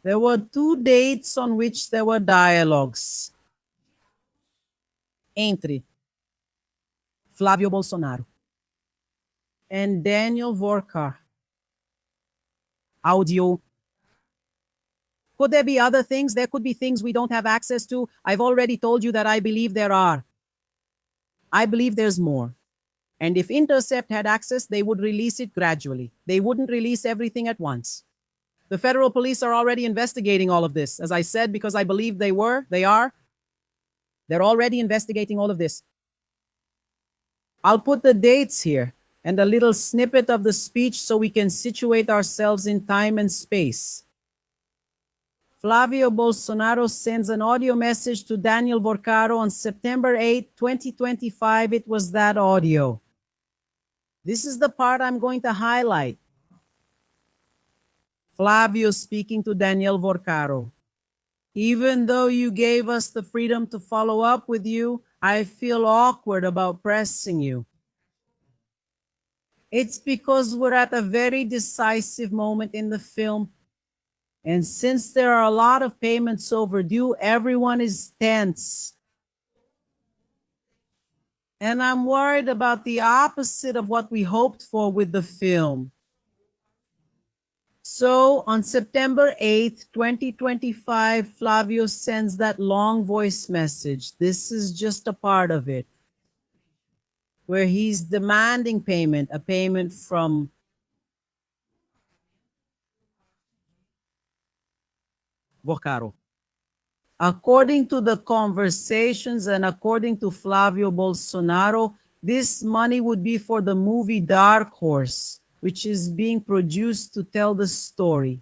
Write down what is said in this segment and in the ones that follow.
There were 2 dates on which there were dialogues entre Flávio Bolsonaro and Daniel Vorkar. Audio. Could there be other things? There could be things we don't have access to. I've already told you that I believe there are. I believe there's more. And if Intercept had access, they would release it gradually. They wouldn't release everything at once. The federal police are already investigating all of this. As I said, because I believe they are. They're already investigating all of this. I'll put the dates here and a little snippet of the speech so we can situate ourselves in time and space. Flávio Bolsonaro sends an audio message to Daniel Vorcaro on September 8, 2025. It was that audio. This is the part I'm going to highlight. Flávio speaking to Daniel Vorcaro. Even though you gave us the freedom to follow up with you, I feel awkward about pressing you. It's because we're at a very decisive moment in the film. And since there are a lot of payments overdue, everyone is tense. And I'm worried about the opposite of what we hoped for with the film. So on September 8th, 2025, Flávio sends that long voice message. This is just a part of it, where he's demanding payment, a payment from Vorcaro. According to the conversations and according to Flávio Bolsonaro, this money would be for the movie Dark Horse, which is being produced to tell the story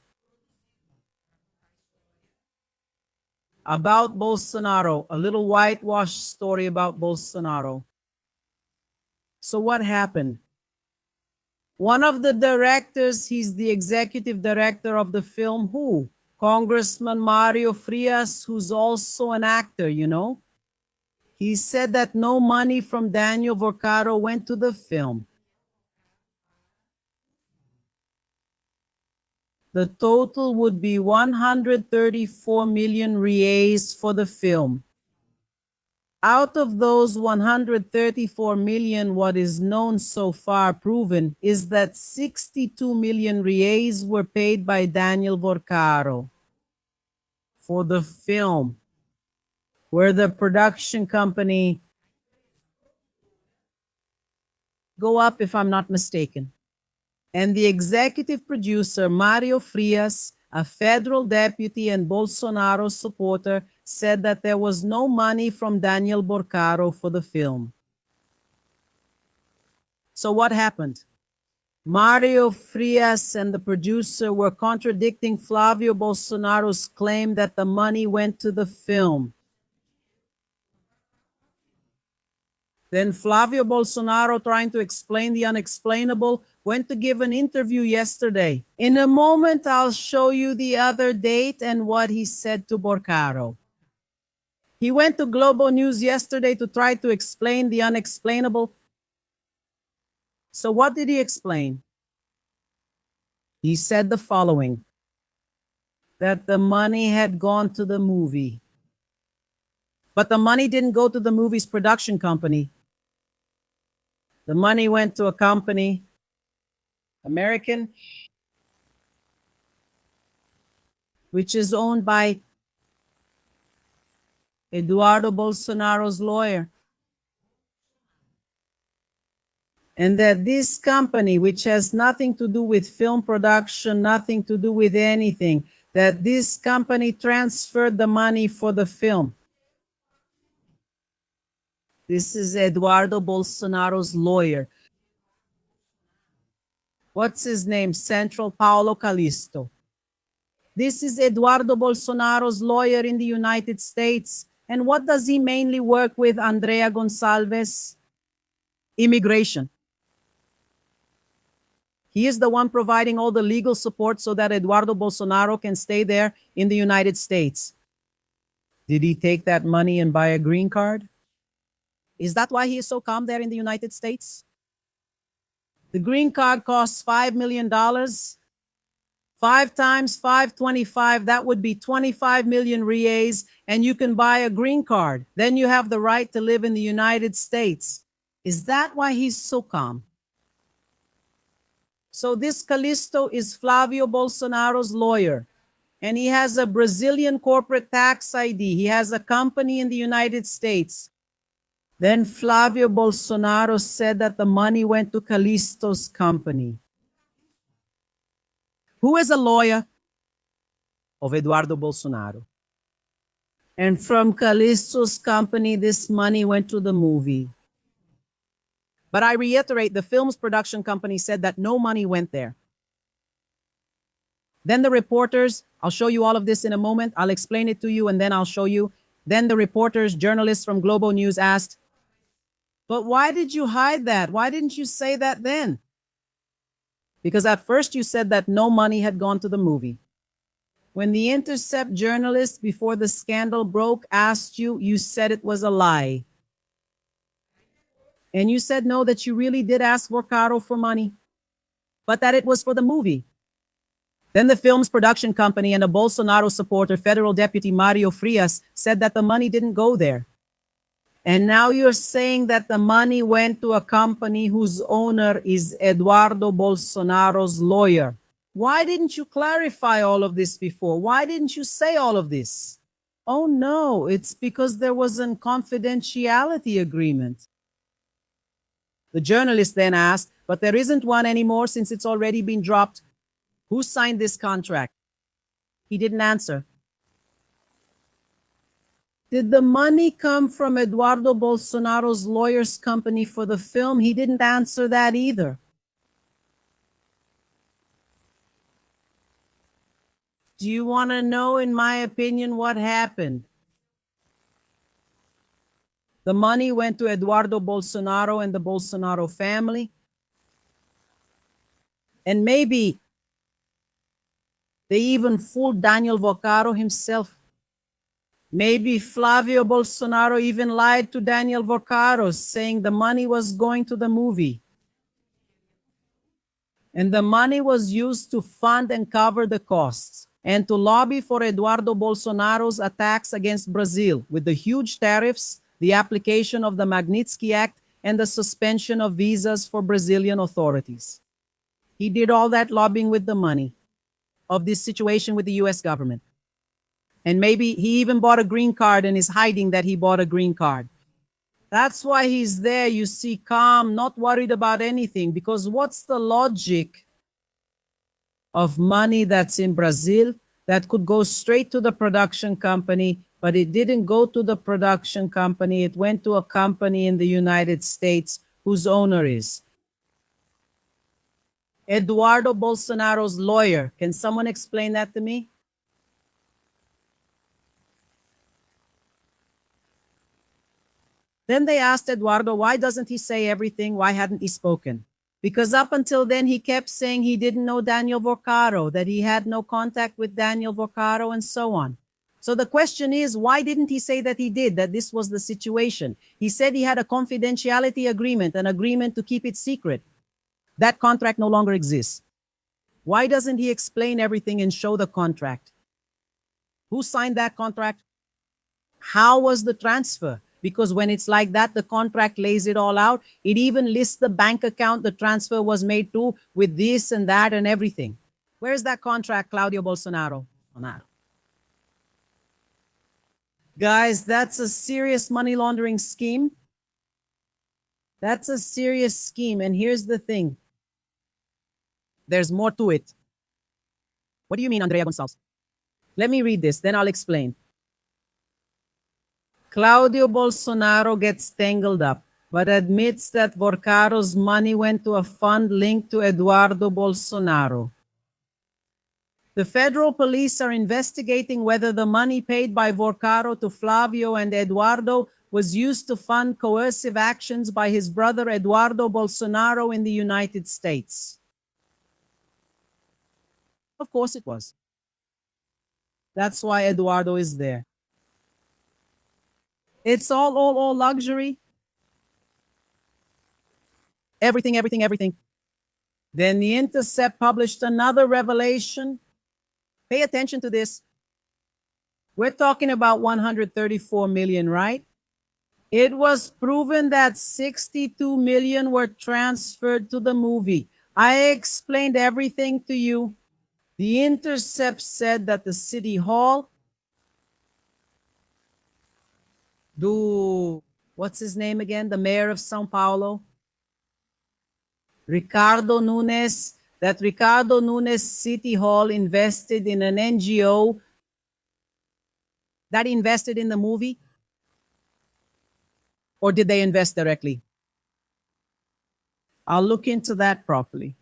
about Bolsonaro, a little whitewashed story about Bolsonaro. So what happened? One of the directors, he's the executive director of the film, who? Congressman Mario Frias, who's also an actor, you know? He said that no money from Daniel Vorcaro went to the film. The total would be 134 million reais for the film. Out of those 134 million, what is known so far proven is that 62 million reais were paid by Daniel Vorcaro for the film, where the production company go up, if I'm not mistaken. And the executive producer, Mario Frias, a federal deputy and Bolsonaro supporter, said that there was no money from Daniel Vorcaro for the film. So what happened? Mario Frias and the producer were contradicting Flávio Bolsonaro's claim that the money went to the film. Then Flávio Bolsonaro, trying to explain the unexplainable, went to give an interview yesterday. In a moment, I'll show you the other date and what he said to Vorcaro. He went to Globo News yesterday to try to explain the unexplainable. So what did he explain? He said the following, that the money had gone to the movie. But the money didn't go to the movie's production company. The money went to a company, American, which is owned by Eduardo Bolsonaro's lawyer. And that this company, which has nothing to do with film production, nothing to do with anything, that this company transferred the money for the film. This is Eduardo Bolsonaro's lawyer. What's his name? Central Paulo Callisto. This is Eduardo Bolsonaro's lawyer in the United States. And what does he mainly work with, Andrea Gonçalves? Immigration. He is the one providing all the legal support so that Eduardo Bolsonaro can stay there in the United States. Did he take that money and buy a green card? Is that why he is so calm there in the United States? The green card costs $5 million. $5 5 times 525, that would be 25 million reais, and you can buy a green card. Then you have the right to live in the United States. Is that why he's so calm? So this Callisto is Flávio Bolsonaro's lawyer, and he has a Brazilian corporate tax ID. He has a company in the United States. Then Flávio Bolsonaro said that the money went to Callisto's company. Who is a lawyer of Eduardo Bolsonaro? And from Callisto's company, this money went to the movie. But I reiterate, the film's production company said that no money went there. Then the reporters, I'll show you all of this in a moment. I'll explain it to you and then I'll show you. Then the reporters, journalists from Globo News asked, but why did you hide that? Why didn't you say that then? Because at first you said that no money had gone to the movie. When the Intercept journalist before the scandal broke asked you, you said it was a lie. And you said no, that you really did ask Vorcaro for money, but that it was for the movie. Then the film's production company and a Bolsonaro supporter, Federal Deputy Mario Frias, said that the money didn't go there. And now you're saying that the money went to a company whose owner is Eduardo Bolsonaro's lawyer. Why didn't you clarify all of this before? Why didn't you say all of this? Oh no, it's because there was a confidentiality agreement. The journalist then asked, but there isn't one anymore since it's already been dropped. Who signed this contract? He didn't answer. Did the money come from Eduardo Bolsonaro's lawyer's company for the film? He didn't answer that either. Do you want to know, in my opinion, what happened? The money went to Eduardo Bolsonaro and the Bolsonaro family. And maybe they even fooled Daniel Vorcaro himself. Maybe Flávio Bolsonaro even lied to Daniel Vorcaro, saying the money was going to the movie. And the money was used to fund and cover the costs and to lobby for Eduardo Bolsonaro's attacks against Brazil with the huge tariffs, the application of the Magnitsky Act, and the suspension of visas for Brazilian authorities. He did all that lobbying with the money of this situation with the US government. And maybe he even bought a green card and is hiding that he bought a green card. That's why he's there, you see, calm, not worried about anything. Because what's the logic of money that's in Brazil that could go straight to the production company, but it didn't go to the production company. It went to a company in the United States whose owner is Eduardo Bolsonaro's lawyer. Can someone explain that to me? Then they asked Eduardo, why doesn't he say everything? Why hadn't he spoken? Because up until then, he kept saying he didn't know Daniel Vorcaro, that he had no contact with Daniel Vorcaro, and so on. So the question is, why didn't he say that he did, that this was the situation? He said he had a confidentiality agreement, an agreement to keep it secret. That contract no longer exists. Why doesn't he explain everything and show the contract? Who signed that contract? How was the transfer? Because when it's like that, the contract lays it all out. It even lists the bank account the transfer was made to with this and that and everything. Where's that contract, Claudio Bolsonaro? Guys, that's a serious money laundering scheme. That's a serious scheme. And here's the thing. There's more to it. What do you mean, Andrea Gonçalves? Let me read this, then I'll explain. Claudio Bolsonaro gets tangled up, but admits that Vorcaro's money went to a fund linked to Eduardo Bolsonaro. The federal police are investigating whether the money paid by Vorcaro to Flávio and Eduardo was used to fund coercive actions by his brother Eduardo Bolsonaro in the United States. Of course it was. That's why Eduardo is there. It's all luxury. Everything. Then the Intercept published another revelation Pay attention to this. We're talking about 134 million, right? It was proven that 62 million were transferred to the movie. I explained everything to you. The Intercept said that the city hall, what's his name again? The mayor of Sao Paulo, Ricardo Nunes, that Ricardo Nunes City Hall invested in an NGO that invested in the movie? Or did they invest directly? I'll look into that properly.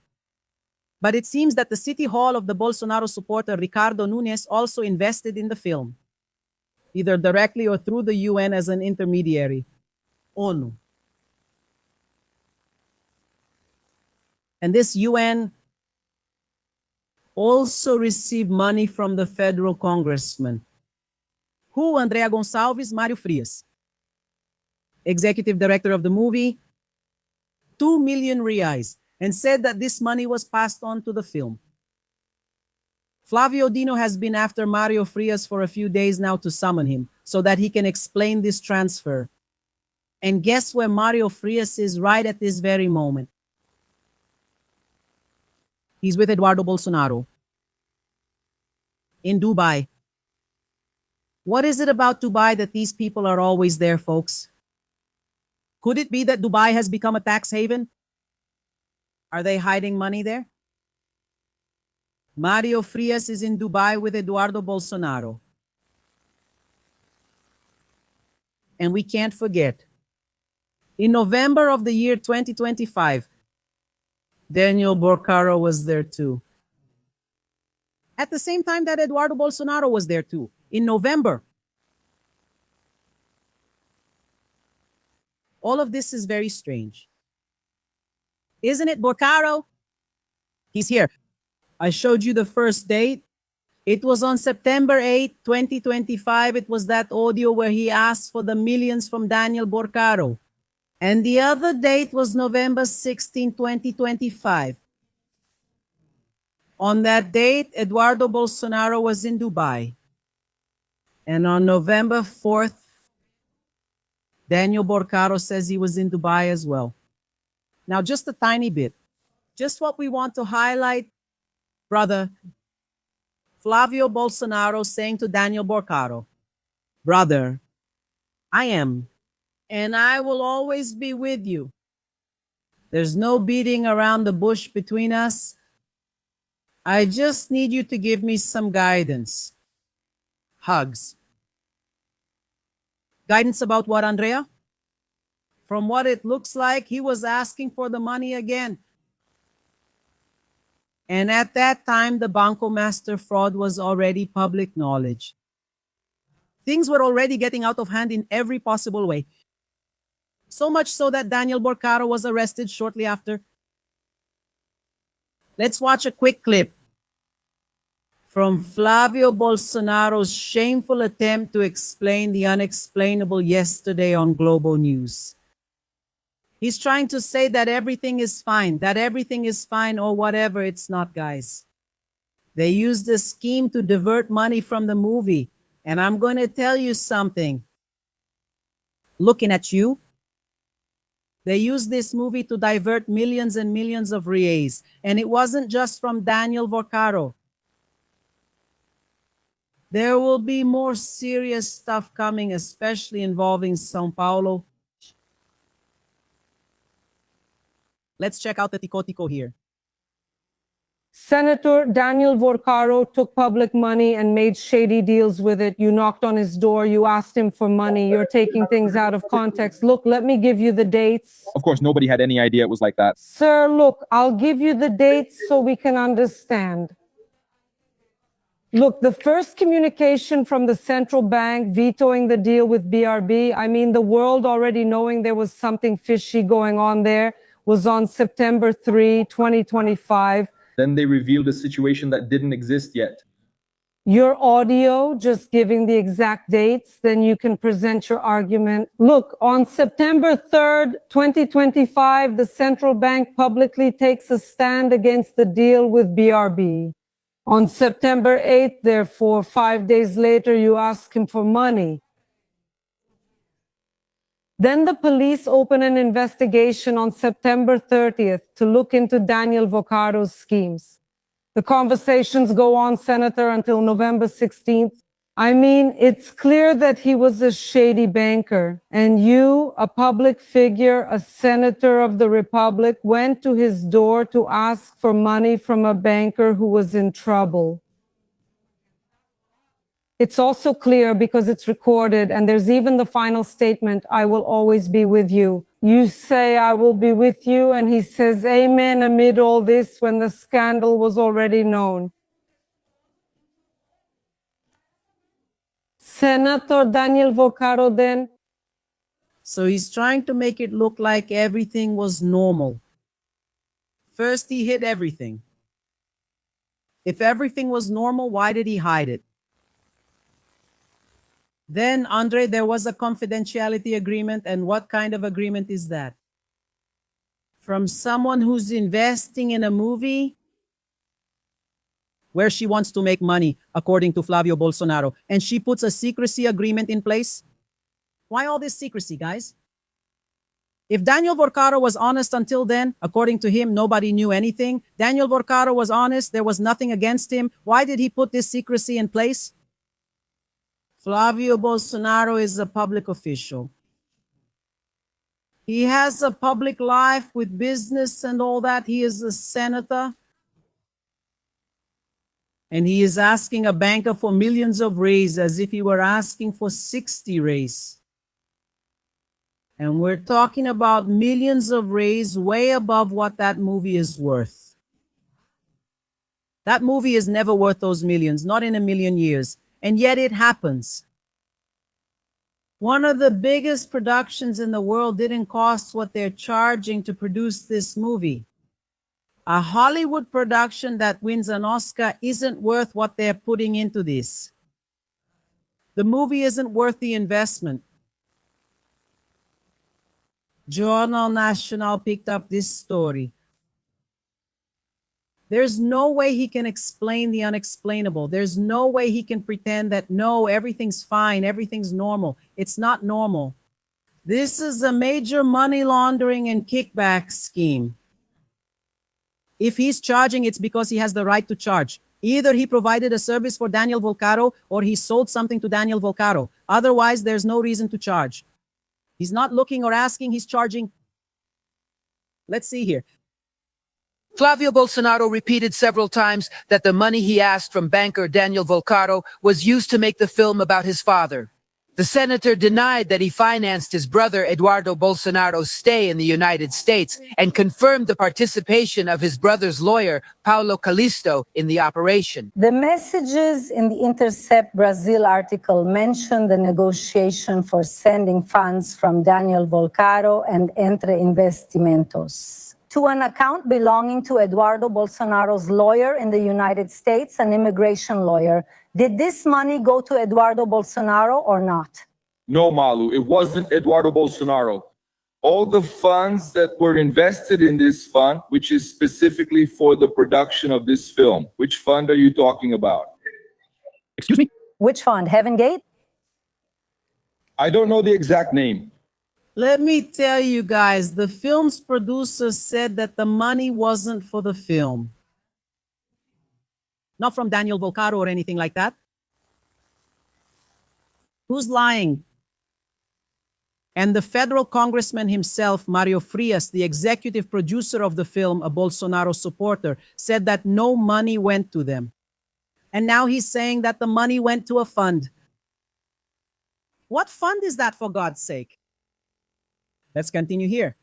But it seems that the City Hall of the Bolsonaro supporter Ricardo Nunes also invested in the film, either directly or through the UN as an intermediary. ONU. And this UN also received money from the federal congressman. Who? Andrea Gonçalves, Mário Frias. Executive director of the movie, 2 million reais, and said that this money was passed on to the film. Flávio Dino has been after Mário Frias for a few days now to summon him so that he can explain this transfer. And guess where Mário Frias is right at this very moment? He's with Eduardo Bolsonaro in Dubai. What is it about Dubai that these people are always there, folks? Could it be that Dubai has become a tax haven? Are they hiding money there? Mário Frias is in Dubai with Eduardo Bolsonaro. And we can't forget, in November of the year 2025, Daniel Borcaro was there too. At the same time that Eduardo Bolsonaro was there too, in November. All of this is very strange. Isn't it, Borcaro? He's here. I showed you the first date. It was on September 8, 2025. It was that audio where he asked for the millions from Daniel Borcaro. And the other date was November 16, 2025. On that date, Eduardo Bolsonaro was in Dubai. And on November 4th, Daniel Borcaro says he was in Dubai as well. Now, just a tiny bit. Just what we want to highlight, brother. Flávio Bolsonaro saying to Daniel Borcaro, brother, I am, and I will always be with you. There's no beating around the bush between us. I just need you to give me some guidance. Hugs. Guidance about what, Andrea? From what it looks like, he was asking for the money again. And at that time, the Banco Master fraud was already public knowledge. Things were already getting out of hand in every possible way. So much so that Daniel Borcaro was arrested shortly after. Let's watch a quick clip from Flávio Bolsonaro's shameful attempt to explain the unexplainable yesterday on Global News. He's trying to say that everything is fine, or whatever. It's not, guys. They used a scheme to divert money from the movie. And I'm going to tell you something. Looking at you, they used this movie to divert millions and millions of reais. And it wasn't just from Daniel Borcaro. There will be more serious stuff coming, especially involving São Paulo. Let's check out the Tico here. Senator Daniel Borcaro took public money and made shady deals with it. You knocked on his door. You asked him for money. You're taking things out of context. Look, let me give you the dates. Of course, nobody had any idea it was like that. Sir, look, I'll give you the dates so we can understand. Look, the first communication from the central bank vetoing the deal with BRB, I mean, the world already knowing there was something fishy going on there, was on September 3, 2025. Then they revealed a situation that didn't exist yet. Your audio, just giving the exact dates, then you can present your argument. Look, on September 3rd, 2025, the central bank publicly takes a stand against the deal with BRB. On September 8th, therefore, 5 days later, you ask him for money. Then the police open an investigation on September 30th to look into Daniel Voccaro's schemes. The conversations go on, Senator, until November 16th. I mean, it's clear that he was a shady banker, and you, a public figure, a senator of the Republic, went to his door to ask for money from a banker who was in trouble. It's also clear because it's recorded, and there's even the final statement, I will always be with you. You say, I will be with you, and he says, amen, amid all this when the scandal was already known. Senator Daniel Voccaro then. So he's trying to make it look like everything was normal. First, he hid everything. If everything was normal, why did he hide it? Then, Andre, there was a confidentiality agreement. And what kind of agreement is that? From someone who's investing in a movie where she wants to make money, according to Flávio Bolsonaro, and she puts a secrecy agreement in place? Why all this secrecy, guys? If Daniel Voccaro was honest until then, according to him, nobody knew anything. Daniel Voccaro was honest, there was nothing against him. Why did he put this secrecy in place? Flávio Bolsonaro is a public official. He has a public life with business and all that. He is a senator. And he is asking a banker for millions of raise as if he were asking for 60 raise. And we're talking about millions of raise way above what that movie is worth. That movie is never worth those millions, not in a million years. And yet it happens. One of the biggest productions in the world didn't cost what they're charging to produce this movie. A Hollywood production that wins an Oscar isn't worth what they're putting into this. The movie isn't worth the investment. Journal National picked up this story. There's no way he can explain the unexplainable. There's no way he can pretend that, no, everything's fine, everything's normal. It's not normal. This is a major money laundering and kickback scheme. If he's charging, it's because he has the right to charge. Either he provided a service for Daniel Voccaro or he sold something to Daniel Voccaro. Otherwise, there's no reason to charge. He's not looking or asking, he's charging. Let's see here. Flávio Bolsonaro repeated several times that the money he asked from banker Daniel Voccaro was used to make the film about his father. The senator denied that he financed his brother Eduardo Bolsonaro's stay in the United States and confirmed the participation of his brother's lawyer, Paulo Callisto, in the operation. The messages in the Intercept Brazil article mention the negotiation for sending funds from Daniel Voccaro and Entre Investimentos to an account belonging to Eduardo Bolsonaro's lawyer in the United States, an immigration lawyer. Did this money go to Eduardo Bolsonaro or not? No, Malu, it wasn't Eduardo Bolsonaro. All the funds that were invested in this fund, which is specifically for the production of this film, which fund are you talking about? Excuse me? Which fund? Heaven Gate? I don't know the exact name. Let me tell you guys, the film's producer said that the money wasn't for the film. Not from Daniel Voccaro or anything like that. Who's lying? And the federal congressman himself, Mario Frias, the executive producer of the film, a Bolsonaro supporter, said that no money went to them. And now he's saying that the money went to a fund. What fund is that, for God's sake? Let's continue here.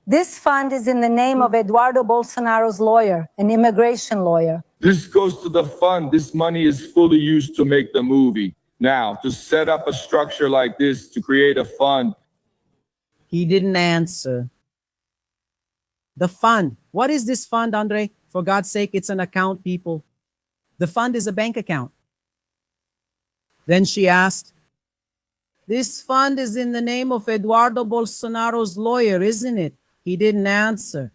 This fund is in the name of Eduardo Bolsonaro's lawyer, an immigration lawyer. This goes to the fund. This money is fully used to make the movie. Now, to set up a structure like this, to create a fund. He didn't answer. The fund. What is this fund, Andre? For God's sake, it's an account, people. The fund is a bank account. Then she asked, this fund is in the name of Eduardo Bolsonaro's lawyer, isn't it? He didn't answer.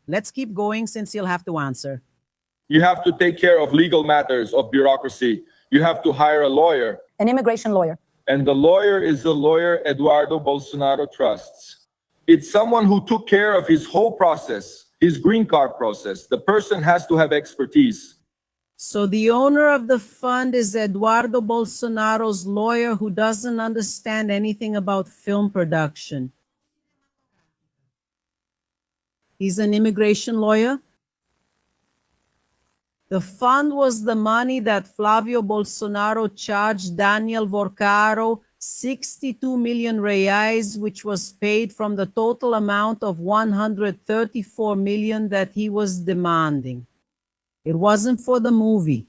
Let's keep going since he'll have to answer. You have to take care of legal matters, of bureaucracy. You have to hire a lawyer. An immigration lawyer. And the lawyer is the lawyer Eduardo Bolsonaro trusts. It's someone who took care of his whole process, his green card process. The person has to have expertise. So the owner of the fund is Eduardo Bolsonaro's lawyer who doesn't understand anything about film production. He's an immigration lawyer. The fund was the money that Flávio Bolsonaro charged Daniel Vorcaro 62 million reais, which was paid from the total amount of 134 million that he was demanding. It wasn't for the movie.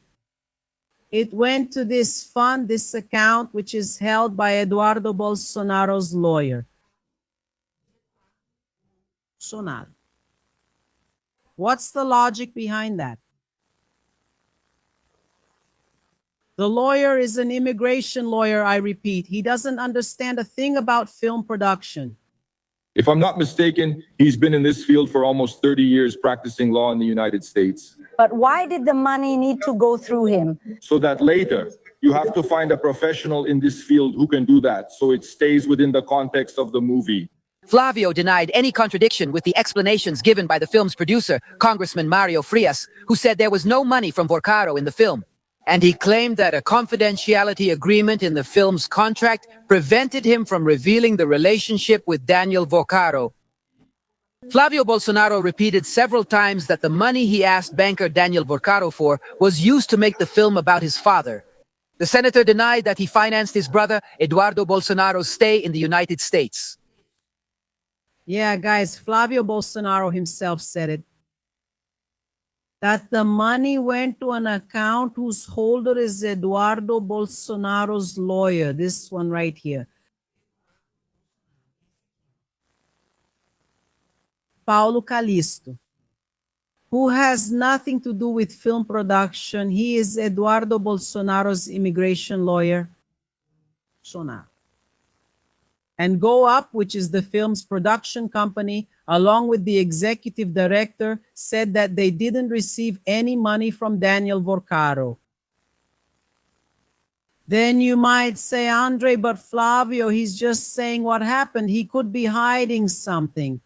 It went to this fund, this account, which is held by Eduardo Bolsonaro's lawyer. Bolsonaro. What's the logic behind that? The lawyer is an immigration lawyer, I repeat. He doesn't understand a thing about film production. If I'm not mistaken, he's been in this field for almost 30 years practicing law in the United States. But why did the money need to go through him? So that later, you have to find a professional in this field who can do that, so it stays within the context of the movie. Flávio denied any contradiction with the explanations given by the film's producer, Congressman Mario Frias, who said there was no money from Vorcaro in the film. And he claimed that a confidentiality agreement in the film's contract prevented him from revealing the relationship with Daniel Vorcaro. Flávio Bolsonaro repeated several times that the money he asked banker Daniel Vorcaro for was used to make the film about his father. The senator denied that he financed his brother Eduardo Bolsonaro's stay in the United States. Yeah, guys, Flávio Bolsonaro himself said it. That the money went to an account whose holder is Eduardo Bolsonaro's lawyer, this one right here. Paulo Calixto, who has nothing to do with film production. He is Eduardo Bolsonaro's immigration lawyer. Bolsonaro. And Go Up, which is the film's production company, along with the executive director, said that they didn't receive any money from Daniel Vorcaro. Then you might say, Andre, but Flávio, he's just saying what happened. He could be hiding something.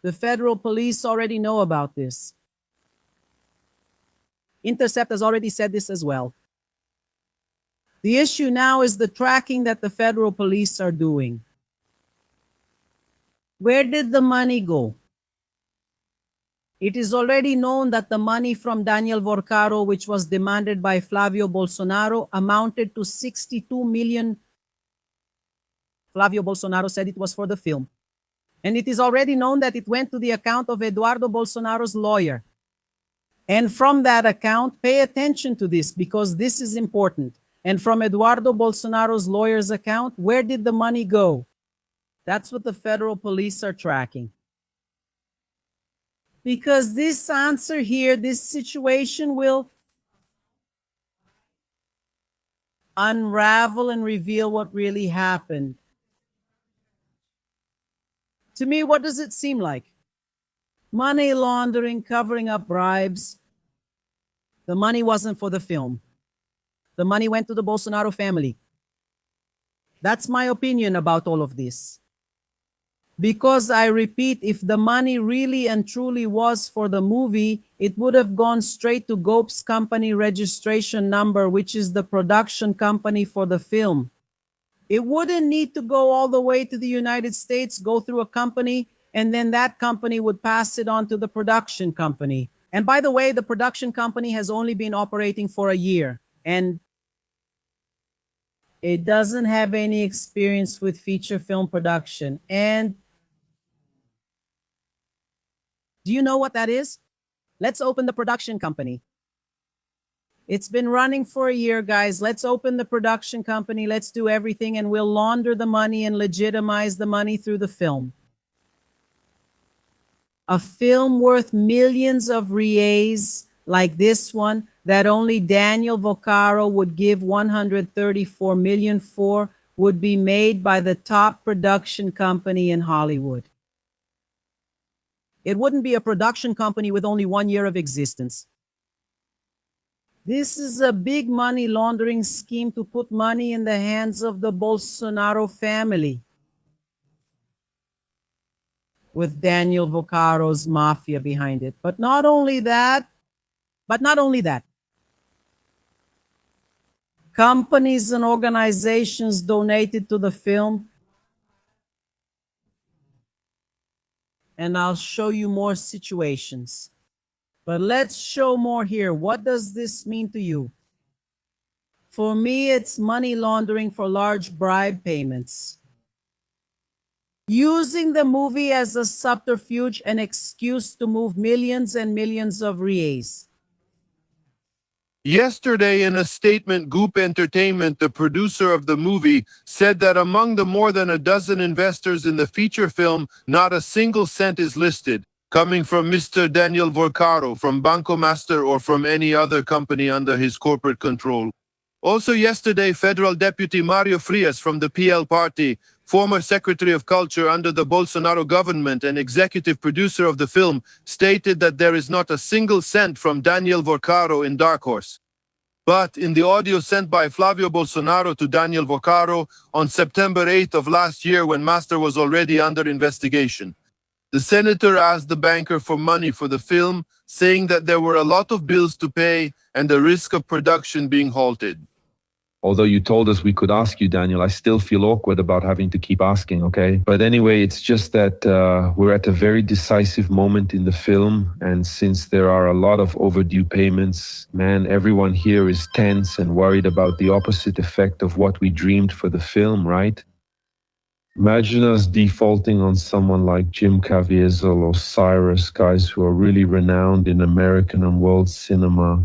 The federal police already know about this. Intercept has already said this as well. The issue now is the tracking that the federal police are doing. Where did the money go? It is already known that the money from Daniel Vorcaro, which was demanded by Flávio Bolsonaro, amounted to 62 million. Flávio Bolsonaro said it was for the film. And it is already known that it went to the account of Eduardo Bolsonaro's lawyer. And from that account, pay attention to this because this is important. And from Eduardo Bolsonaro's lawyer's account, where did the money go? That's what the federal police are tracking. Because this answer here, this situation will unravel and reveal what really happened. To me, what does it seem like? Money laundering, covering up bribes. The money wasn't for the film. The money went to the Bolsonaro family. That's my opinion about all of this. Because I repeat, if the money really and truly was for the movie, it would have gone straight to GOP's company registration number, which is the production company for the film. It wouldn't need to go all the way to the United States, go through a company, and then that company would pass it on to the production company. And by the way, the production company has only been operating for a year, and it doesn't have any experience with feature film production. And do you know what that is? Let's open the production company. It's been running for a year, guys. Let's open the production company. Let's do everything, and we'll launder the money and legitimize the money through the film. A film worth millions of reais like this one that only Daniel Vorcaro would give 134 million for would be made by the top production company in Hollywood. It wouldn't be a production company with only 1 year of existence. This is a big money laundering scheme to put money in the hands of the Bolsonaro family, with Daniel Volcaro's mafia behind it. But not only that, companies and organizations donated to the film. And I'll show you more situations. But let's show more here. What does this mean to you? For me, it's money laundering for large bribe payments. Using the movie as a subterfuge and excuse to move millions and millions of reais. Yesterday, in a statement, Goop Entertainment, the producer of the movie, said that among the more than a dozen investors in the feature film, not a single cent is listed, coming from Mr. Daniel Volcaro, from Banco Master, or from any other company under his corporate control. Also yesterday, Federal Deputy Mario Frias from the PL Party, former Secretary of Culture under the Bolsonaro government and executive producer of the film, stated that there is not a single cent from Daniel Volcaro in Dark Horse. But in the audio sent by Flávio Bolsonaro to Daniel Volcaro on September 8th of last year, when Master was already under investigation, the senator asked the banker for money for the film, saying that there were a lot of bills to pay and the risk of production being halted. Although you told us we could ask you, Daniel, I still feel awkward about having to keep asking, okay? But anyway, it's just that we're at a very decisive moment in the film, and since there are a lot of overdue payments, man, everyone here is tense and worried about the opposite effect of what we dreamed for the film, right? Imagine us defaulting on someone like Jim Caviezel or Cyrus, guys who are really renowned in American and world cinema.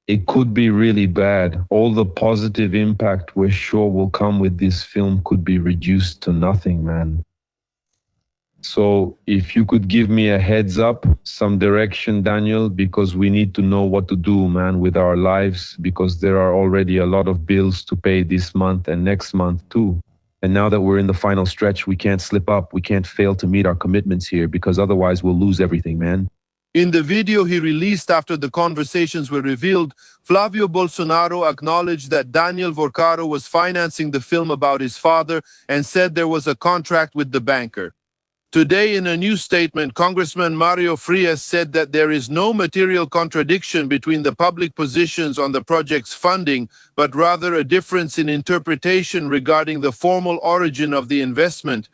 It could be really bad. All the positive impact we're sure will come with this film could be reduced to nothing, man. So if you could give me a heads up, some direction, Daniel, because we need to know what to do, man, with our lives, because there are already a lot of bills to pay this month and next month too. And now that we're in the final stretch, we can't slip up. We can't fail to meet our commitments here, because otherwise we'll lose everything, man. In the video he released after the conversations were revealed, Flávio Bolsonaro acknowledged that Daniel Volcaro was financing the film about his father and said there was a contract with the banker. Today, in a new statement, Congressman Mario Frias said that there is no material contradiction between the public positions on the project's funding, but rather a difference in interpretation regarding the formal origin of the investment.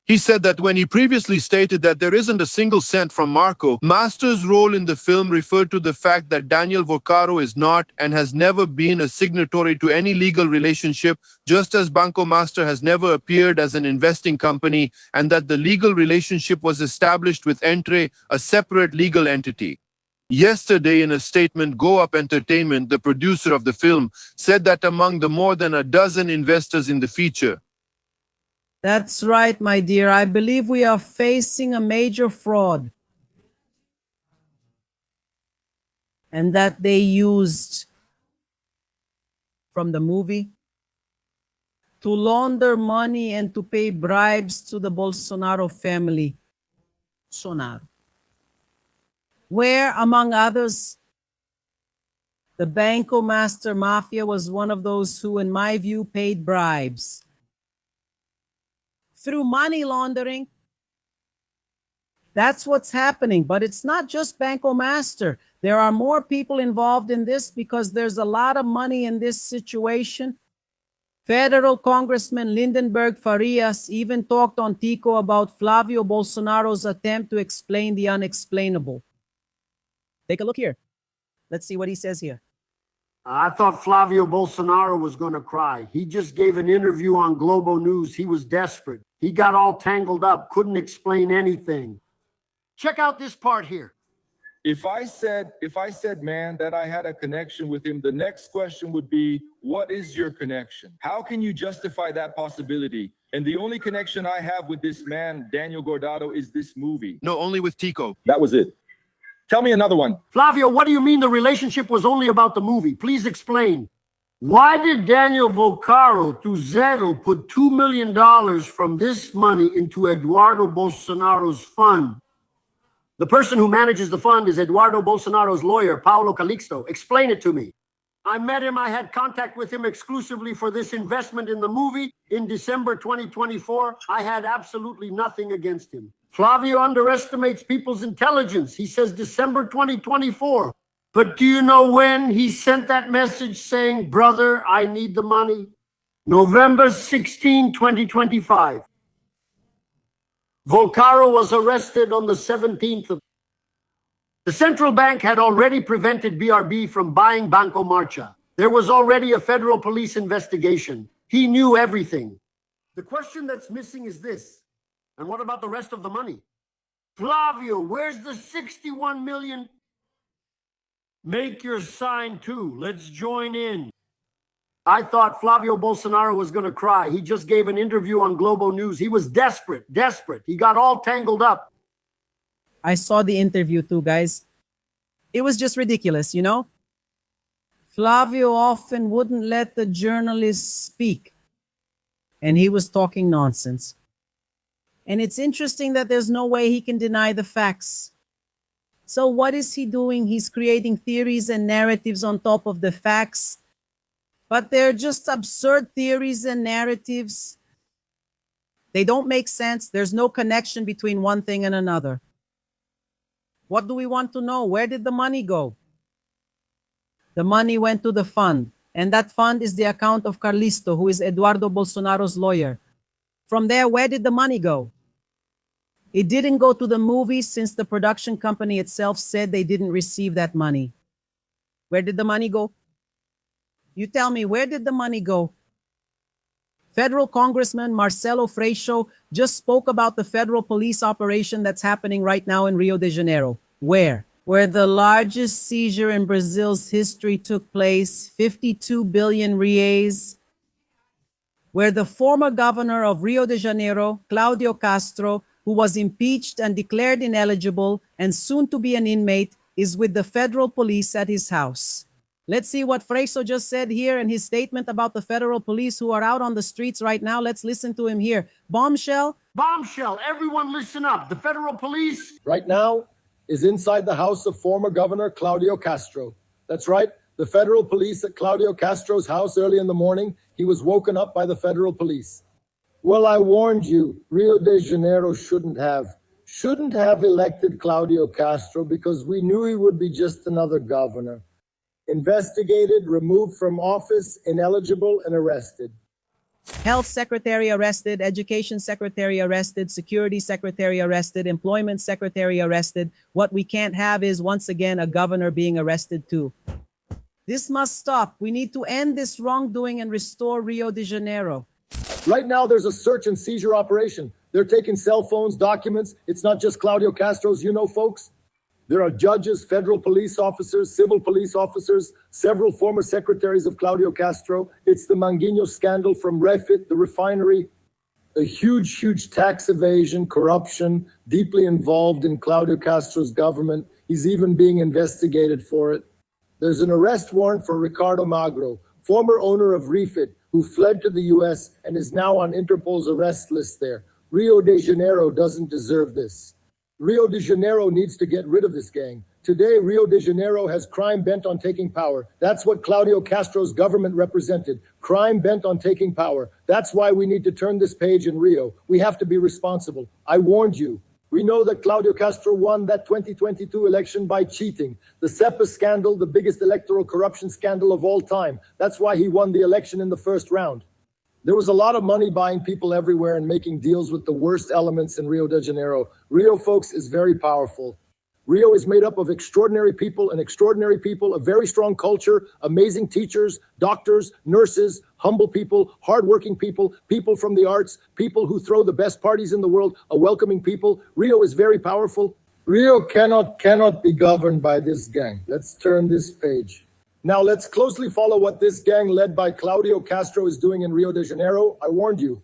He said that when he previously stated that there isn't a single cent from Marco, Master's role in the film referred to the fact that Daniel Volcaro is not and has never been a signatory to any legal relationship, just as Banco Master has never appeared as an investing company, and that the legal relationship was established with Entre, a separate legal entity. Yesterday, in a statement, Go Up Entertainment, the producer of the film, said that among the more than a dozen investors in the feature, That's right, my dear. I believe we are facing a major fraud. And that they used from the movie to launder money and to pay bribes to the Bolsonaro family. Bolsonaro. Where, among others, the Banco Master Mafia was one of those who, in my view, paid bribes. Through money laundering, that's what's happening. But it's not just Banco Master. There are more people involved in this because there's a lot of money in this situation. Federal Congressman Lindenberg Farias even talked on Tico about Flávio Bolsonaro's attempt to explain the unexplainable. Take a look here. Let's see what he says here. I thought Flávio Bolsonaro was going to cry. He just gave an interview on Globo News. He was desperate. He got all tangled up, couldn't explain anything. Check out this part here. If I said, man, that I had a connection with him, the next question would be, what is your connection? How can you justify that possibility? And the only connection I have with this man, Daniel Gordado, is this movie. no, only with Tico. That was it. Tell me another one. Flávio, what do you mean the relationship was only about the movie? Please explain. Why did Daniel Volcaro, through Zero, put $2 million from this money into Eduardo Bolsonaro's fund? The person who manages the fund is Eduardo Bolsonaro's lawyer, Paulo Calixto. Explain it to me. I met him. I had contact with him exclusively for this investment in the movie in December 2024. I had absolutely nothing against him. Flávio underestimates people's intelligence. He says December 2024. But do you know when he sent that message saying, brother, I need the money? November 16, 2025. Volcaro was arrested on the 17th of... The central bank had already prevented BRB from buying Banco Marcha. There was already a federal police investigation. He knew everything. The question that's missing is this. And what about the rest of the money? Flávio, where's the 61 million? Make your sign too. Let's join in. I thought Flávio Bolsonaro was going to cry. He just gave an interview on Globo News. He was desperate. He got all tangled up. I saw the interview too, guys. It was just ridiculous, you know? Flávio often wouldn't let the journalists speak. And he was talking nonsense. And it's interesting that there's no way he can deny the facts. So what is he doing? He's creating theories and narratives on top of the facts. But they're just absurd theories and narratives. They don't make sense. There's no connection between one thing and another. What do we want to know? Where did the money go? The money went to the fund. And that fund is the account of Calixto, who is Eduardo Bolsonaro's lawyer. From there, where did the money go? It didn't go to the movies since the production company itself said they didn't receive that money. Where did the money go? You tell me, where did the money go? Federal Congressman Marcelo Freixo just spoke about the federal police operation that's happening right now in Rio de Janeiro. Where? Where the largest seizure in Brazil's history took place, 52 billion reais. Where the former governor of Rio de Janeiro, Cláudio Castro, who was impeached and declared ineligible and soon to be an inmate, is with the federal police at his house. Let's see what Freixo just said here in his statement about the federal police who are out on the streets right now. Let's listen to him here. Bombshell. Bombshell. Everyone listen up. The federal police right now is inside the house of former Governor Cláudio Castro. That's right. The federal police at Cláudio Castro's house early in the morning. He was woken up by the federal police. Well, I warned you, Rio de Janeiro shouldn't have elected Cláudio Castro because we knew he would be just another governor. Investigated, removed from office, ineligible, and arrested. Health Secretary arrested, Education Secretary arrested, Security Secretary arrested, Employment Secretary arrested. What we can't have is, once again, a governor being arrested too. This must stop. We need to end this wrongdoing and restore Rio de Janeiro. Right now, there's a search and seizure operation. They're taking cell phones, documents. It's not just Cláudio Castro's, you know, folks. There are judges, federal police officers, civil police officers, several former secretaries of Cláudio Castro. It's the Manguinho scandal from Refit, the refinery, a huge tax evasion, corruption, deeply involved in Cláudio Castro's government. He's even being investigated for it. There's an arrest warrant for Ricardo Magro, former owner of Refit, who fled to the US and is now on Interpol's arrest list there. Rio de Janeiro doesn't deserve this. Rio de Janeiro needs to get rid of this gang. Today, Rio de Janeiro has crime bent on taking power. That's what Cláudio Castro's government represented. Crime bent on taking power. That's why we need to turn this page in Rio. We have to be responsible. I warned you. We know that Cláudio Castro won that 2022 election by cheating. The CEPA scandal, the biggest electoral corruption scandal of all time. That's why he won the election in the first round. There was a lot of money buying people everywhere and making deals with the worst elements in Rio de Janeiro. Rio, folks, is very powerful. Rio is made up of extraordinary people, a very strong culture, amazing teachers, doctors, nurses, humble people, hardworking people, people from the arts, people who throw the best parties in the world, a welcoming people. Rio is very powerful. Rio cannot be governed by this gang. Let's turn this page. Now let's closely follow what this gang led by Cláudio Castro is doing in Rio de Janeiro. I warned you.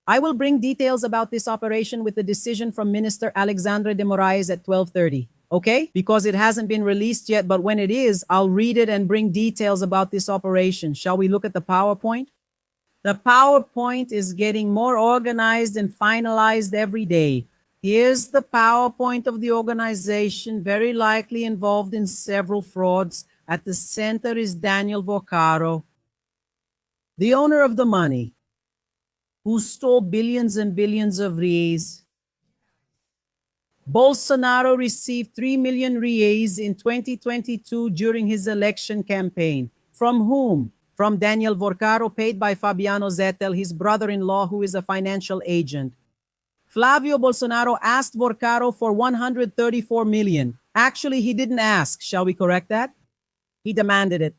I will bring details about this operation with the decision from Minister Alexandre de Moraes at 12:30. Okay? Because it hasn't been released yet, but when it is, I'll read it and bring details about this operation. Shall we look at the PowerPoint? The PowerPoint is getting more organized and finalized every day. Here's the PowerPoint of the organization, very likely involved in several frauds. At the center is Daniel Vocaro, the owner of the money, who stole billions and billions of reais. Bolsonaro received 3 million reais in 2022 during his election campaign. From whom? From Daniel Vocaro, paid by Fabiano Zettel, his brother-in-law, who is a financial agent. Flávio Bolsonaro asked Vocaro for 134 million. Actually, he didn't ask. Shall we correct that? He demanded it.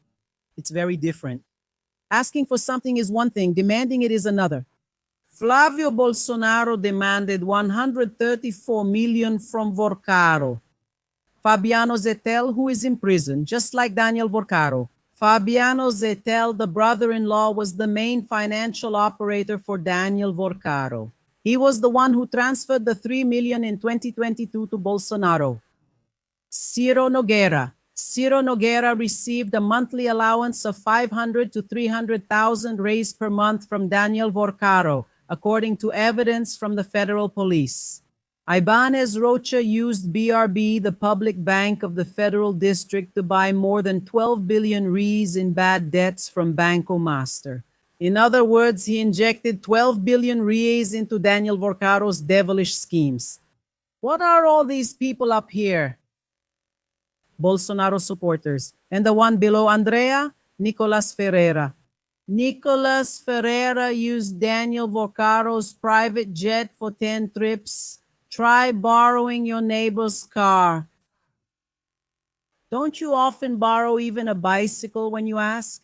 It's very different. Asking for something is one thing, demanding it is another. Flávio Bolsonaro demanded 134 million from Vocaro. Fabiano Zettel, who is in prison, just like Daniel Vocaro. Fabiano Zettel, the brother-in-law, was the main financial operator for Daniel Vocaro. He was the one who transferred the 3 million in 2022 to Bolsonaro. Ciro Nogueira. Ciro Nogueira received a monthly allowance of 500 to 300,000 reais per month from Daniel Vocaro, according to evidence from the federal police. Ibanez Rocha used BRB, the public bank of the federal district, to buy more than 12 billion reais in bad debts from Banco Master. In other words, he injected 12 billion reais into Daniel Vocaro's devilish schemes. What are all these people up here? Bolsonaro supporters. And the one below Andrea, Nicolas Ferreira. Nicolas Ferreira used Daniel Vocaro's private jet for 10 trips. Try borrowing your neighbor's car. Don't you often borrow even a bicycle when you ask?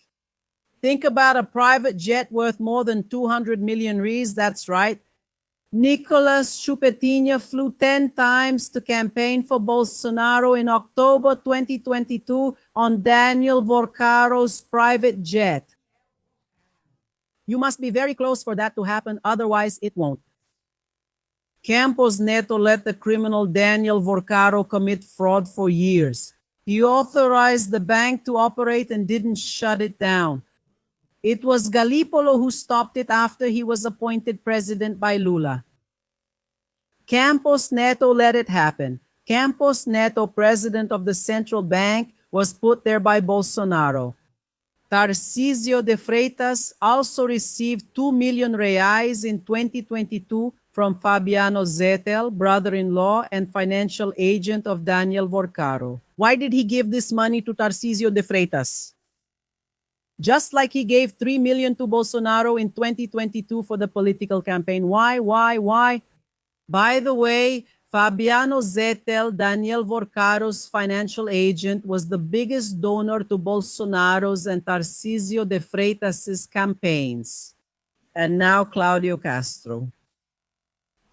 Think about a private jet worth more than 200 million reais, that's right. Nicolas Chupetinha flew 10 times to campaign for Bolsonaro in October 2022 on Daniel Vocaro's private jet. You must be very close for that to happen, otherwise it won't. Campos Neto let the criminal Daniel Vocaro commit fraud for years. He authorized the bank to operate and didn't shut it down. It was Galípolo who stopped it after he was appointed president by Lula. Campos Neto let it happen. Campos Neto, president of the central bank, was put there by Bolsonaro. Tarcísio de Freitas also received 2 million reais in 2022 from Fabiano Zettel, brother-in-law and financial agent of Daniel Vocaro. Why did he give this money to Tarcísio de Freitas? Just like he gave 3 million to Bolsonaro in 2022 for the political campaign. Why? By the way, Fabiano Zettel, Daniel Vocaro's financial agent, was the biggest donor to Bolsonaro's and Tarcísio de Freitas' campaigns. And now Claudio Castro.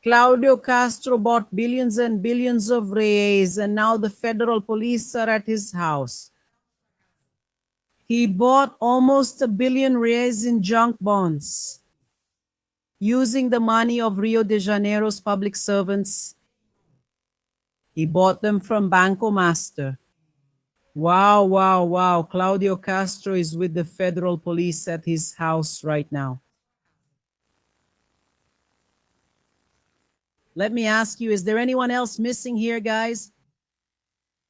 Claudio Castro bought billions and billions of reais, and now the federal police are at his house. He bought almost 1 billion reais in junk bonds, using the money of Rio de Janeiro's public servants. He bought them from Banco Master. Wow. Claudio Castro is with the federal police at his house right now. Let me ask you, is there anyone else missing here, guys?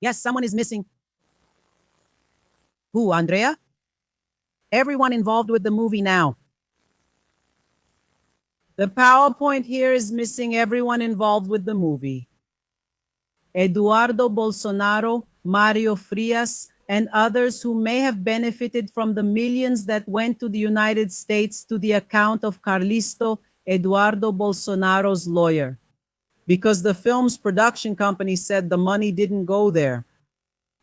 Yes, someone is missing. Who, Andrea? Everyone involved with the movie now. The PowerPoint here is missing everyone involved with the movie. Eduardo Bolsonaro, Mario Frias, and others who may have benefited from the millions that went to the United States to the account of Carlisto, Eduardo Bolsonaro's lawyer. Because the film's production company said the money didn't go there.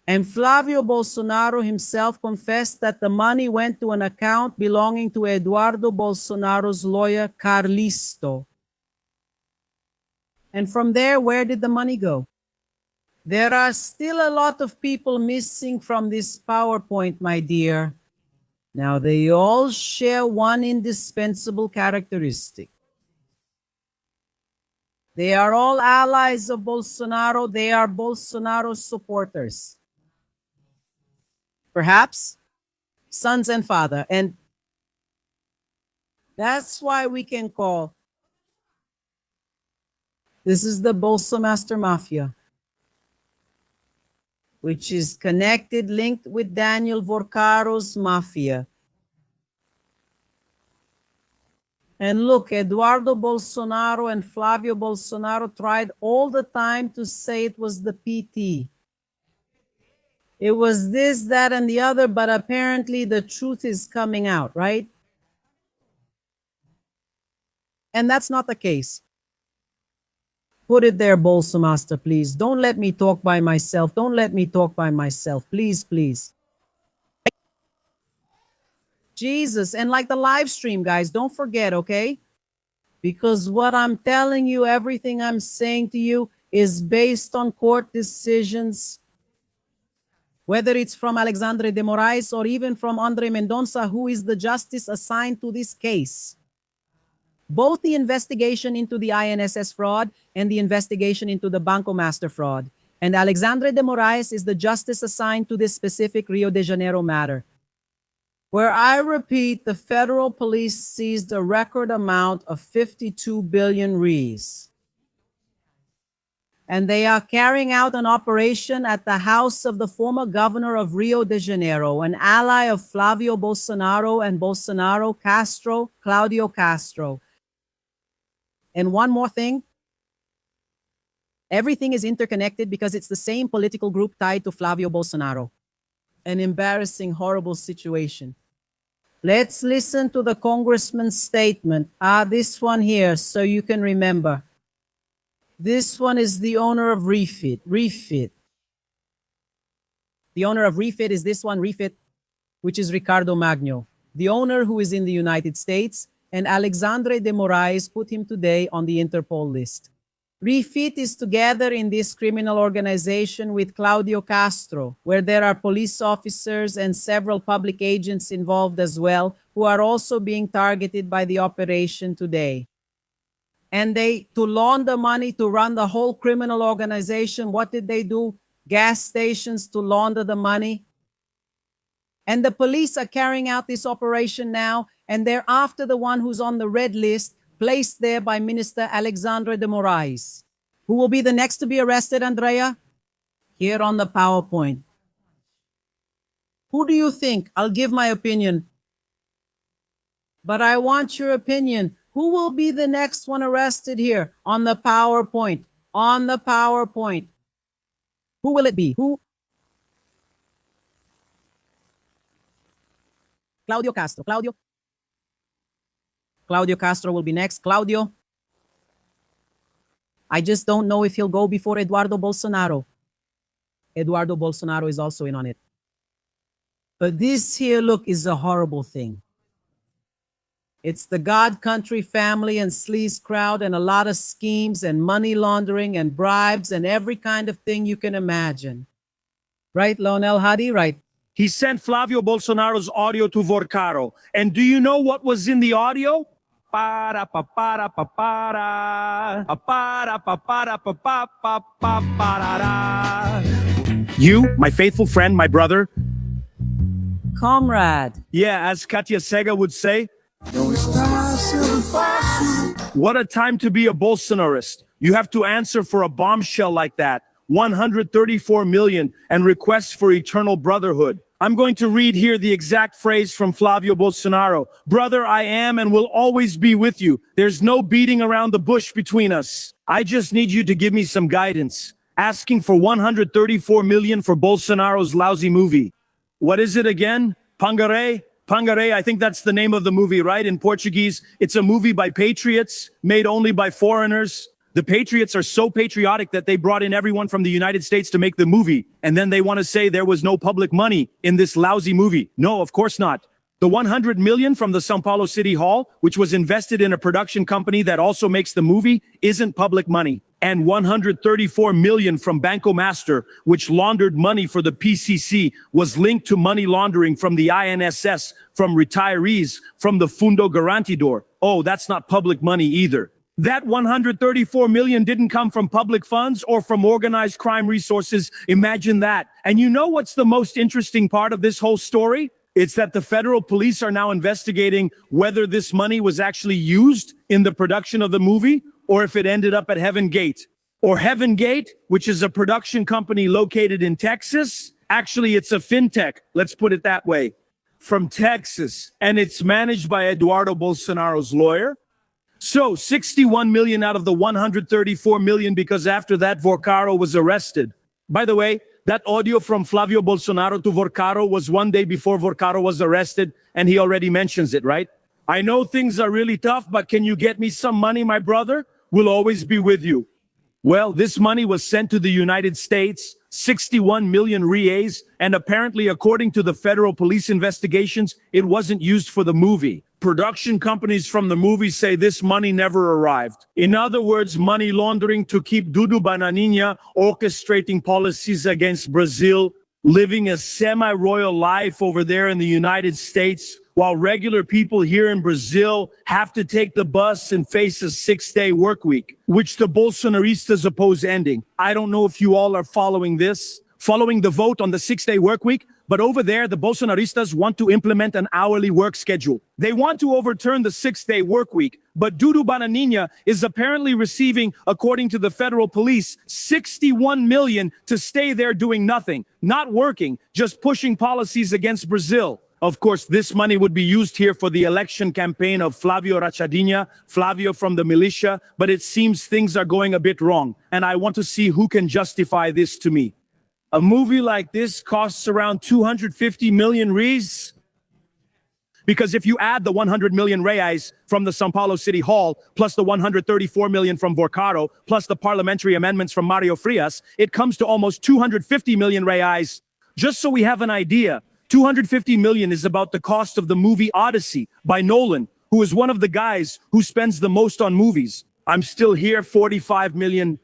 And Flávio Bolsonaro himself confessed that the money went to an account belonging to Eduardo Bolsonaro's lawyer, Carlisto. And from there, where did the money go? There are still a lot of people missing from this PowerPoint, my dear. Now, they all share one indispensable characteristic. They are all allies of Bolsonaro. They are Bolsonaro supporters. Perhaps sons and father. And that's why we can call This is the Bolsa Master Mafia, which is connected, linked with Daniel Vorcaro's mafia. And look, Eduardo Bolsonaro and Flávio Bolsonaro tried all the time to say it was the PT. It was this, that, and the other, but apparently the truth is coming out, right? And that's not the case. Put it there, Bolsa Master, please. Don't let me talk by myself. Don't let me talk by myself. Please, please. Jesus. And like the live stream, guys, don't forget, okay? Because what I'm telling you, everything I'm saying to you is based on court decisions, whether it's from Alexandre de Moraes or even from Andre Mendonça, who is the justice assigned to this case. Both the investigation into the INSS fraud and the investigation into the Banco Master fraud. And Alexandre de Moraes is the justice assigned to this specific Rio de Janeiro matter, where I repeat, the federal police seized a record amount of 52 billion reais. And they are carrying out an operation at the house of the former governor of Rio de Janeiro, an ally of Flávio Bolsonaro and Bolsonaro, Castro, Claudio Castro. And one more thing, everything is interconnected because it's the same political group tied to Flávio Bolsonaro. An embarrassing, horrible situation. Let's listen to the congressman's statement. This one here, so you can remember. This one is the owner of Refit. The owner of Refit is this one, Refit, which is Ricardo Magno. The owner who is in the United States, and Alexandre de Moraes put him today on the Interpol list. Refit is together in this criminal organization with Claudio Castro, where there are police officers and several public agents involved as well, who are also being targeted by the operation today. And to launder money, to run the whole criminal organization, what did they do? Gas stations to launder the money. And the police are carrying out this operation now, and they're after the one who's on the red list, placed there by Minister Alexandre de Moraes. Who will be the next to be arrested, Andrea? Here on the PowerPoint. Who do you think? I'll give my opinion. But I want your opinion. Who will be the next one arrested here on the PowerPoint? On the PowerPoint. Who will it be? Who? Claudio Castro. Claudio Castro will be next. Claudio. I just don't know if he'll go before Eduardo Bolsonaro. Eduardo Bolsonaro is also in on it. But this here, look, is a horrible thing. It's the God Country family and sleaze crowd and a lot of schemes and money laundering and bribes and every kind of thing you can imagine. Right, Lonel Hadi? Right. He sent Flávio Bolsonaro's audio to Vorcaro. And do you know what was in the audio? Para pa para pa para para pa para pa pa pa pa para. You, my faithful friend, my brother. Comrade. Yeah, as Katia Sega would say. What a time to be a Bolsonarist. You have to answer for a bombshell like that. 134 million and requests for eternal brotherhood. I'm going to read here the exact phrase from Flávio Bolsonaro. Brother, I am and will always be with you. There's no beating around the bush between us. I just need you to give me some guidance. Asking for 134 million for Bolsonaro's lousy movie. What is it again? Pangaré? Pangaré, I think that's the name of the movie, right? In Portuguese, it's a movie by patriots, made only by foreigners. The patriots are so patriotic that they brought in everyone from the United States to make the movie. And then they want to say there was no public money in this lousy movie. No, of course not. The 100 million from the São Paulo City Hall, which was invested in a production company that also makes the movie, isn't public money. And 134 million from Banco Master, which laundered money for the PCC, was linked to money laundering from the INSS, from retirees, from the Fundo Garantidor. Oh, that's not public money either. That 134 million didn't come from public funds or from organized crime resources. Imagine that. And you know what's the most interesting part of this whole story? It's that the federal police are now investigating whether this money was actually used in the production of the movie or if it ended up at Heaven Gate. Or Heaven Gate, which is a production company located in Texas. Actually, it's a fintech, let's put it that way, from Texas. And it's managed by Eduardo Bolsonaro's lawyer. So 61 million out of the 134 million, because after that, Vorcaro was arrested. By the way, that audio from Flávio Bolsonaro to Vorcaro was one day before Vorcaro was arrested, and he already mentions it, right? I know things are really tough, but can you get me some money, my brother? We'll always be with you. Well, this money was sent to the United States, 61 million reais, and apparently, according to the federal police investigations, it wasn't used for the movie. Production companies from the movie say this money never arrived. In other words, money laundering to keep Dudu Bananinha orchestrating policies against Brazil, living a semi-royal life over there in the United States, while regular people here in Brazil have to take the bus and face a 6-day work week, which the Bolsonaristas oppose ending. I don't know if you all are following this, following the vote on the 6-day work week, but over there, the Bolsonaristas want to implement an hourly work schedule. They want to overturn the 6-day work week, but Dudu Bananinha is apparently receiving, according to the federal police, 61 million to stay there doing nothing, not working, just pushing policies against Brazil. Of course, this money would be used here for the election campaign of Flávio Rachadinha, Flávio from the militia, but it seems things are going a bit wrong, and I want to see who can justify this to me. A movie like this costs around 250 million reais. Because if you add the 100 million reais from the São Paulo City Hall, plus the 134 million from Vorcaro, plus the parliamentary amendments from Mario Frias, it comes to almost 250 million reais. Just so we have an idea, 250 million is about the cost of the movie Odyssey by Nolan, who is one of the guys who spends the most on movies. I'm Still Here, 45 million.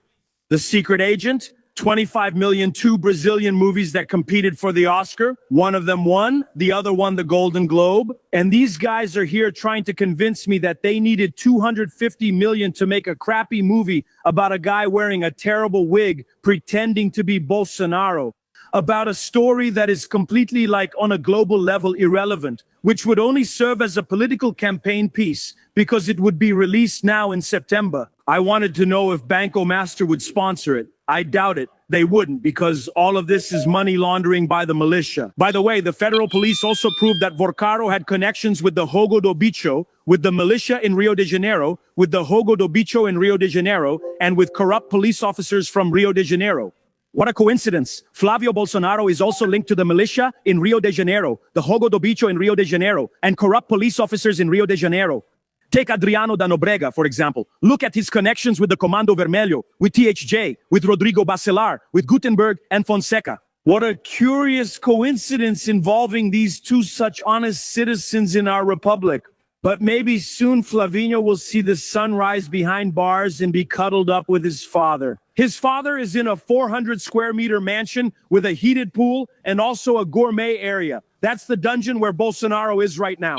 The Secret Agent, 25 million, 2 Brazilian movies that competed for the Oscar. One of them won, the other won the Golden Globe. And these guys are here trying to convince me that they needed 250 million to make a crappy movie about a guy wearing a terrible wig pretending to be Bolsonaro. About a story that is completely, like, on a global level irrelevant, which would only serve as a political campaign piece because it would be released now in September. I wanted to know if Banco Master would sponsor it. I doubt it. They wouldn't, because all of this is money laundering by the militia. By the way, the federal police also proved that Vorcaro had connections with the Jogo do Bicho, with the militia in Rio de Janeiro, with the Jogo do Bicho in Rio de Janeiro, and with corrupt police officers from Rio de Janeiro. What a coincidence. Flávio Bolsonaro is also linked to the militia in Rio de Janeiro, the Jogo do Bicho in Rio de Janeiro, and corrupt police officers in Rio de Janeiro. Take Adriano da Nobrega, for example. Look at his connections with the Comando Vermelho, with THJ, with Rodrigo Bacelar, with Gutenberg and Fonseca. What a curious coincidence involving these two such honest citizens in our republic. But maybe soon Flavinho will see the sun rise behind bars and be cuddled up with his father. His father is in a 400 square meter mansion with a heated pool and also a gourmet area. That's the dungeon where Bolsonaro is right now.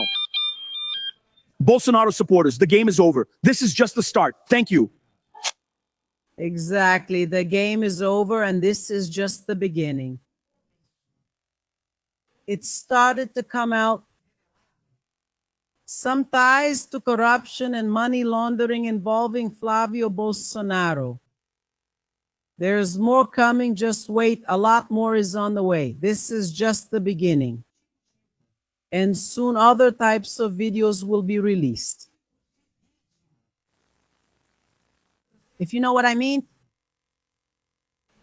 Bolsonaro supporters, the game is over. This is just the start. Thank you. Exactly. The game is over, and this is just the beginning. It started to come out some ties to corruption and money laundering involving Flávio Bolsonaro. There's more coming. Just wait. A lot more is on the way. This is just the beginning. And soon other types of videos will be released. If you know what I mean?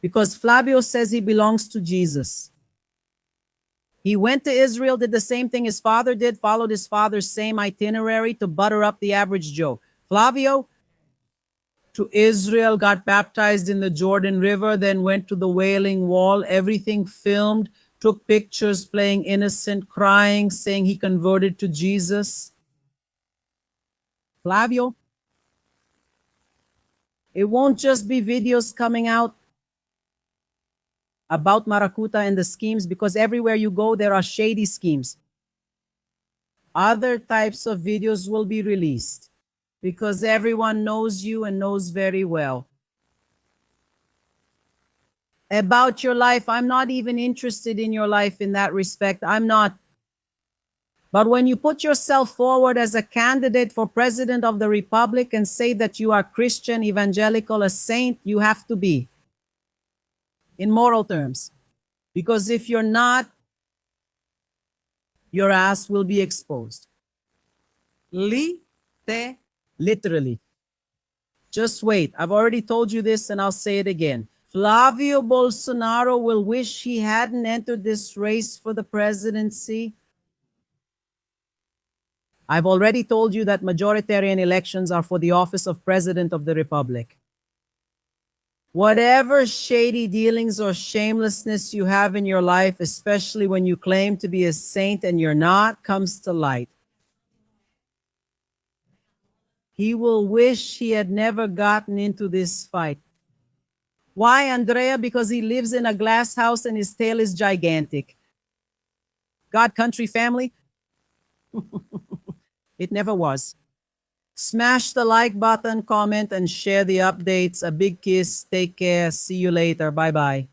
Because Flávio says he belongs to Jesus. He went to Israel, did the same thing his father did, followed his father's same itinerary to butter up the average Joe. Flávio to Israel, got baptized in the Jordan River, then went to the Wailing Wall, everything filmed, took pictures playing innocent, crying, saying he converted to Jesus. Flávio, it won't just be videos coming out about Maracuta and the schemes, because everywhere you go, there are shady schemes. Other types of videos will be released because everyone knows you and knows very well. About your life, I'm not even interested in your life in that respect. I'm not. But when you put yourself forward as a candidate for president of the republic and say that you are Christian, evangelical, a saint, you have to be in moral terms. Because if you're not, your ass will be exposed. Literally. Just wait. I've already told you this and I'll say it again. Flávio Bolsonaro will wish he hadn't entered this race for the presidency. I've already told you that majoritarian elections are for the office of President of the Republic. Whatever shady dealings or shamelessness you have in your life, especially when you claim to be a saint and you're not, comes to light. He will wish he had never gotten into this fight. Why, Andrea? Because he lives in a glass house and his tail is gigantic. God, country, family? It never was. Smash the like button, comment, and share the updates. A big kiss. Take care. See you later. Bye-bye.